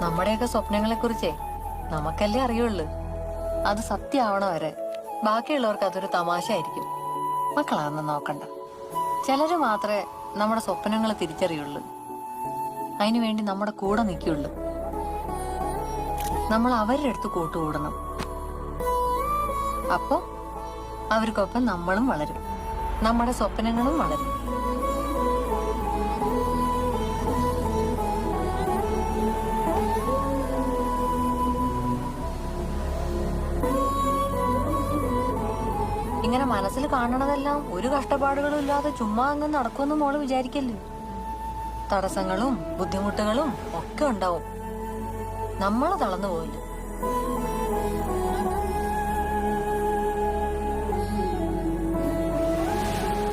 നമ്മുടെയൊക്കെ സ്വപ്നങ്ങളെ കുറിച്ചേ നമുക്കല്ലേ അറിയുള്ളൂ. അത് സത്യമാവണ വരെ ബാക്കിയുള്ളവർക്ക് അതൊരു തമാശ ആയിരിക്കും. മക്കളാണെന്ന് നോക്കണ്ട. ചിലര് മാത്രമേ നമ്മുടെ സ്വപ്നങ്ങൾ തിരിച്ചറിയുള്ളൂ. അതിനുവേണ്ടി നമ്മുടെ കൂടെ നിൽക്കുള്ളൂ. നമ്മൾ അവരുടെ അടുത്ത് കൂട്ടുകൂടണം. അപ്പോ അവർക്കൊപ്പം നമ്മളും വളരും, നമ്മുടെ സ്വപ്നങ്ങളും വളരും. ഇങ്ങനെ മനസ്സിൽ കാണണതെല്ലാം ഒരു കഷ്ടപ്പാടുകളും ഇല്ലാതെ ചുമ്മാ അങ്ങ് നടക്കുമെന്ന് മോള് വിചാരിക്കല്ലേ. തടസ്സങ്ങളും ബുദ്ധിമുട്ടുകളും ഒക്കെ ഉണ്ടാവും. നമ്മള് തളർന്നു പോയില്ല.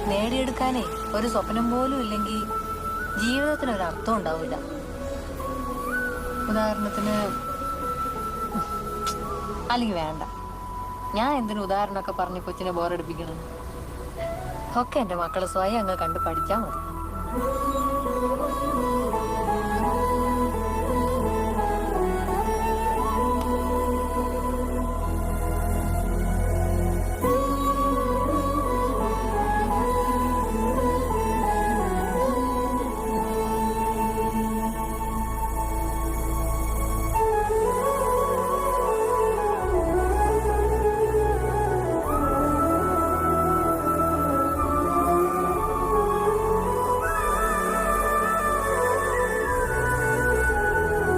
നേടിയെടുക്കാനേ ഒരു സ്വപ്നം പോലും ഇല്ലെങ്കിൽ ജീവിതത്തിന് ഒരു അർത്ഥം ഉണ്ടാവില്ല. ഉദാഹരണത്തിന്, അല്ലെങ്കിൽ വേണ്ട, ഞാൻ എന്തിനു ഉദാഹരണമൊക്കെ പറഞ്ഞ് കൊച്ചിനെ ബോറടിപ്പിക്കണം. ഒക്കെ എന്റെ മക്കള് സ്വയം അങ്ങ് കണ്ട് പഠിച്ചാൽ മതി.